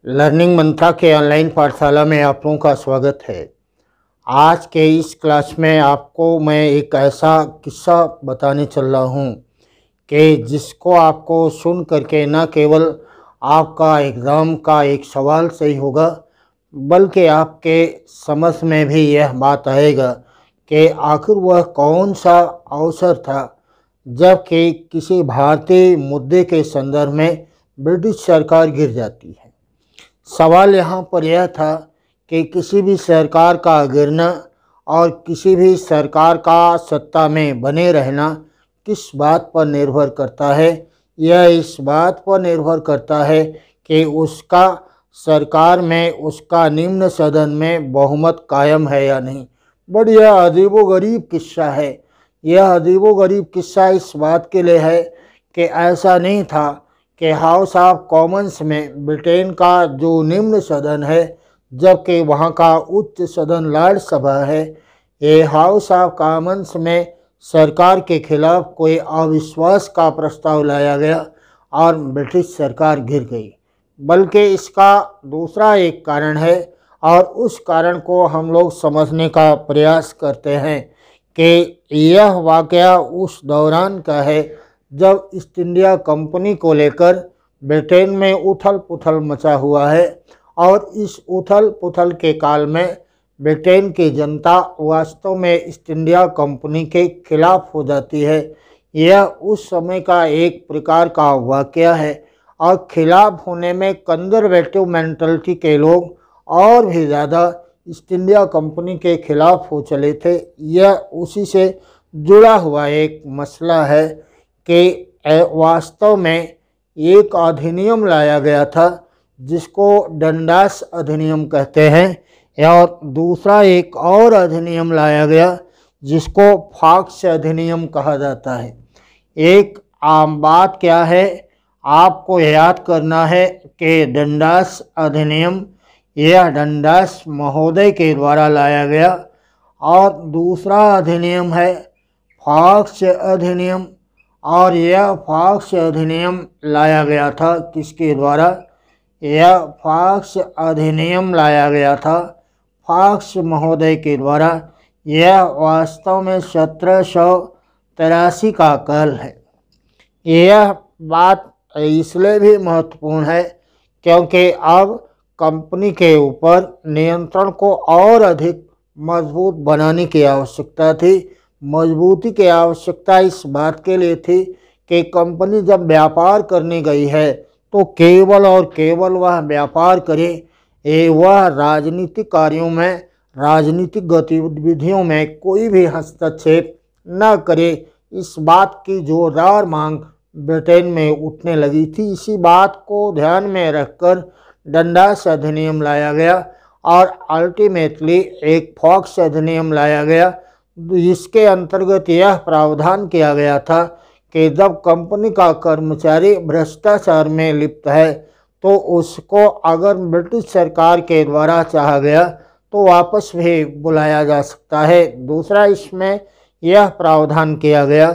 Learning मंत्रा के online पाठशाला में आप लोगों का स्वागत है। आज के इस क्लास में आपको मैं एक ऐसा किस्सा बताने चल रहा हूँ कि जिसको आपको सुन करके न केवल आपका एग्ज़ाम का एक सवाल सही होगा, बल्कि आपके समझ में भी यह बात आएगा कि आखिर वह कौन सा अवसर था जबकि किसी भारतीय मुद्दे के संदर्भ में ब्रिटिश सरकार गिर जाती है। सवाल यहाँ पर यह था कि किसी भी सरकार का गिरना और किसी भी सरकार का सत्ता में बने रहना किस बात पर निर्भर करता है। यह इस बात पर निर्भर करता है कि उसका सरकार में, उसका निम्न सदन में बहुमत कायम है या नहीं। बट यह अजीबोगरीब किस्सा है। यह अजीबोगरीब किस्सा इस बात के लिए है कि ऐसा नहीं था कि हाउस ऑफ कॉमन्स में ब्रिटेन का जो निम्न सदन है, जबकि वहाँ का उच्च सदन लॉर्ड सभा है, ये हाउस ऑफ कॉमन्स में सरकार के खिलाफ कोई अविश्वास का प्रस्ताव लाया गया और ब्रिटिश सरकार गिर गई। बल्कि इसका दूसरा एक कारण है और उस कारण को हम लोग समझने का प्रयास करते हैं कि यह वाक़या उस दौरान का है जब ईस्ट इंडिया कंपनी को लेकर ब्रिटेन में उथल पुथल मचा हुआ है। और इस उथल पुथल के काल में ब्रिटेन की जनता वास्तव में ईस्ट इंडिया कंपनी के खिलाफ हो जाती है। यह उस समय का एक प्रकार का वाक़या है और खिलाफ होने में कंजर्वेटिव मेंटलिटी के लोग और भी ज़्यादा ईस्ट इंडिया कंपनी के खिलाफ हो चले थे। यह उसी से जुड़ा हुआ एक मसला है कि वास्तव में एक अधिनियम लाया गया था जिसको डंडास अधिनियम कहते हैं, और दूसरा एक और अधिनियम लाया गया जिसको फॉक्स अधिनियम कहा जाता है। एक आम बात क्या है, आपको याद करना है कि डंडास अधिनियम यह डंडास महोदय के द्वारा लाया गया और दूसरा अधिनियम है फॉक्स अधिनियम, और यह फॉक्स अधिनियम लाया गया था किसके द्वारा? यह फॉक्स अधिनियम लाया गया था फॉक्स महोदय के द्वारा। यह वास्तव में 1783 का काल है। यह बात इसलिए भी महत्वपूर्ण है क्योंकि अब कंपनी के ऊपर नियंत्रण को और अधिक मजबूत बनाने की आवश्यकता थी। मजबूती की आवश्यकता इस बात के लिए थी कि कंपनी जब व्यापार करने गई है तो केवल और केवल वह व्यापार करे, वह राजनीतिक कार्यों में, राजनीतिक गतिविधियों में कोई भी हस्तक्षेप न करे। इस बात की जोरदार मांग ब्रिटेन में उठने लगी थी। इसी बात को ध्यान में रखकर डंडास अधिनियम लाया गया और अल्टीमेटली एक फॉक्स अधिनियम लाया गया। इसके अंतर्गत यह प्रावधान किया गया था कि जब कंपनी का कर्मचारी भ्रष्टाचार में लिप्त है तो उसको अगर ब्रिटिश सरकार के द्वारा चाहा गया तो वापस भी बुलाया जा सकता है। दूसरा, इसमें यह प्रावधान किया गया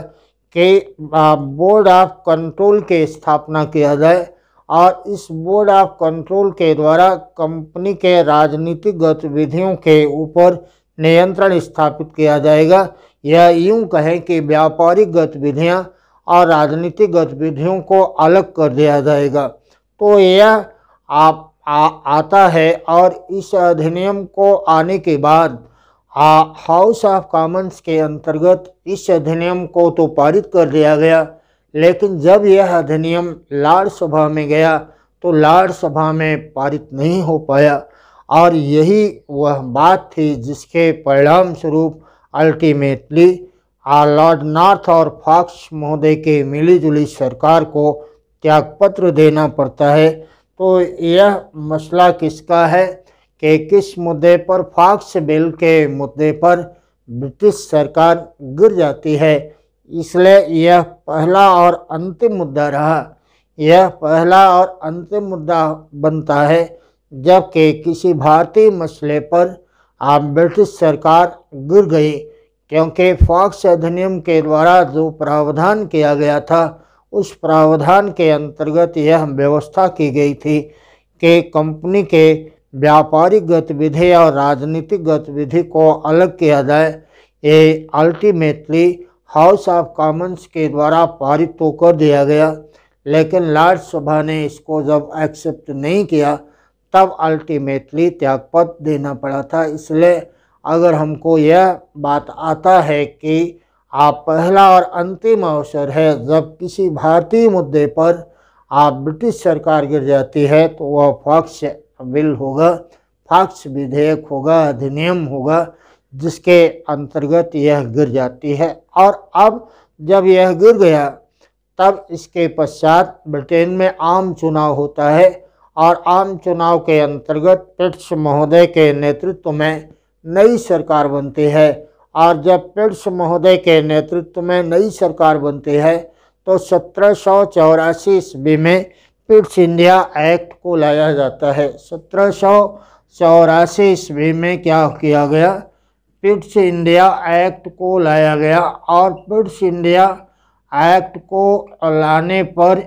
कि बोर्ड ऑफ कंट्रोल की स्थापना किया जाए और इस बोर्ड ऑफ कंट्रोल के द्वारा कंपनी के राजनीतिक गतिविधियों के ऊपर नियंत्रण स्थापित किया जाएगा। यह यूं कहें कि व्यापारिक गतिविधियां और राजनीतिक गतिविधियों को अलग कर दिया जाएगा। तो यह आता है और इस अधिनियम को आने के बाद हाउस ऑफ कॉमन्स के अंतर्गत इस अधिनियम को तो पारित कर दिया गया, लेकिन जब यह अधिनियम लॉर्ड सभा में गया तो लॉर्ड सभा में पारित नहीं हो पाया। और यही वह बात थी जिसके परिणाम स्वरूप अल्टीमेटली लॉर्ड नॉर्थ और फॉक्स महोदय के मिलीजुली सरकार को त्यागपत्र देना पड़ता है। तो यह मसला किसका है कि किस मुद्दे पर? फॉक्स बिल के मुद्दे पर ब्रिटिश सरकार गिर जाती है। इसलिए यह पहला और अंतिम मुद्दा रहा। यह पहला और अंतिम मुद्दा बनता है जबकि किसी भारतीय मसले पर ब्रिटिश सरकार गिर गई, क्योंकि फॉक्स अधिनियम के द्वारा जो प्रावधान किया गया था उस प्रावधान के अंतर्गत यह व्यवस्था की गई थी कि कंपनी के व्यापारिक गतिविधि और राजनीतिक गतिविधि को अलग किया जाए। ये अल्टीमेटली हाउस ऑफ कॉमन्स के द्वारा पारित तो कर दिया गया, लेकिन राज्यसभा ने इसको जब एक्सेप्ट नहीं किया तब अल्टीमेटली त्यागपत्र देना पड़ा था। इसलिए अगर हमको यह बात आता है कि आप पहला और अंतिम अवसर है जब किसी भारतीय मुद्दे पर आप ब्रिटिश सरकार गिर जाती है, तो वह फॉक्स बिल होगा, फॉक्स विधेयक होगा, अधिनियम होगा, जिसके अंतर्गत यह गिर जाती है। और अब जब यह गिर गया तब इसके पश्चात ब्रिटेन में आम चुनाव होता है और आम चुनाव के अंतर्गत पिट्स महोदय के नेतृत्व में नई सरकार बनती है। और जब पिट्स महोदय के नेतृत्व में नई सरकार बनती है तो 1784 ईस्वी में पिट्स इंडिया एक्ट को लाया जाता है। 1784 ईस्वी में क्या किया गया, पिट्स इंडिया एक्ट को लाया गया और पिट्स इंडिया एक्ट को लाने पर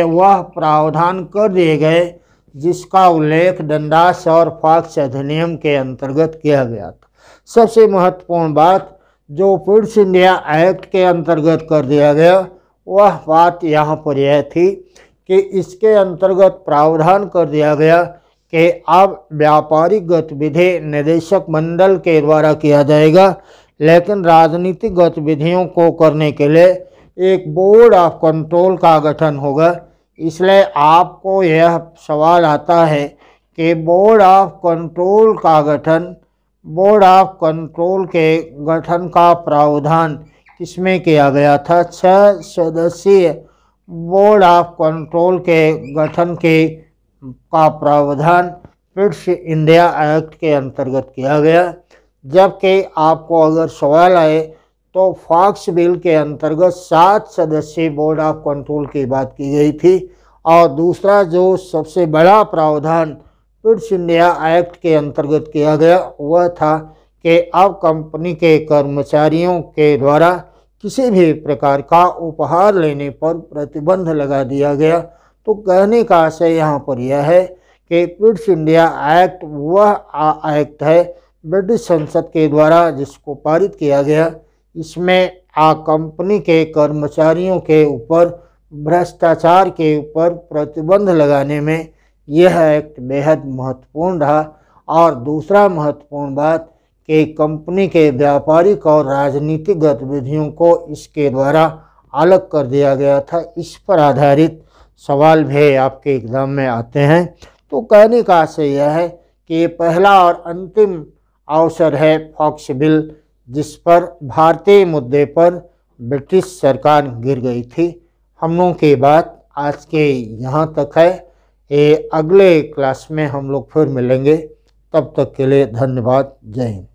वह प्रावधान कर दिए गए जिसका उल्लेख डंडास और फॉक्स अधिनियम के अंतर्गत किया गया था। सबसे महत्वपूर्ण बात जो पिट्स इंडिया एक्ट के अंतर्गत कर दिया गया वह बात यहाँ पर यह थी कि इसके अंतर्गत प्रावधान कर दिया गया कि अब व्यापारिक गतिविधि निदेशक मंडल के द्वारा किया जाएगा, लेकिन राजनीतिक गतिविधियों को करने के लिए एक बोर्ड ऑफ कंट्रोल का गठन होगा। इसलिए आपको यह सवाल आता है कि बोर्ड ऑफ कंट्रोल के गठन का प्रावधान किसमें किया गया था। 6 सदस्यीय बोर्ड ऑफ कंट्रोल के गठन का प्रावधान पिट्स इंडिया एक्ट के अंतर्गत किया गया। जबकि आपको अगर सवाल आए तो फॉक्स बिल के अंतर्गत 7 सदस्यीय बोर्ड ऑफ कंट्रोल की बात की गई थी। और दूसरा जो सबसे बड़ा प्रावधान पिट्स इंडिया एक्ट के अंतर्गत किया गया वह था कि अब कंपनी के कर्मचारियों के द्वारा किसी भी प्रकार का उपहार लेने पर प्रतिबंध लगा दिया गया। तो कहने का आशय यहाँ पर यह है कि पिट्स इंडिया एक्ट वह एक्ट है ब्रिटिश संसद के द्वारा जिसको पारित किया गया। इसमें कंपनी के कर्मचारियों के ऊपर भ्रष्टाचार के ऊपर प्रतिबंध लगाने में यह एक्ट बेहद महत्वपूर्ण रहा। और दूसरा महत्वपूर्ण बात कि कंपनी के व्यापारिक और राजनीतिक गतिविधियों को इसके द्वारा अलग कर दिया गया था। इस पर आधारित सवाल भी आपके एग्ज़ाम में आते हैं। तो कहने का आशय यह है कि ये पहला और अंतिम अवसर है फॉक्स बिल जिस पर भारतीय मुद्दे पर ब्रिटिश सरकार गिर गई थी। हम लोगों की बात आज के यहाँ तक है। ये अगले क्लास में हम लोग फिर मिलेंगे। तब तक के लिए धन्यवाद। जय हिंद।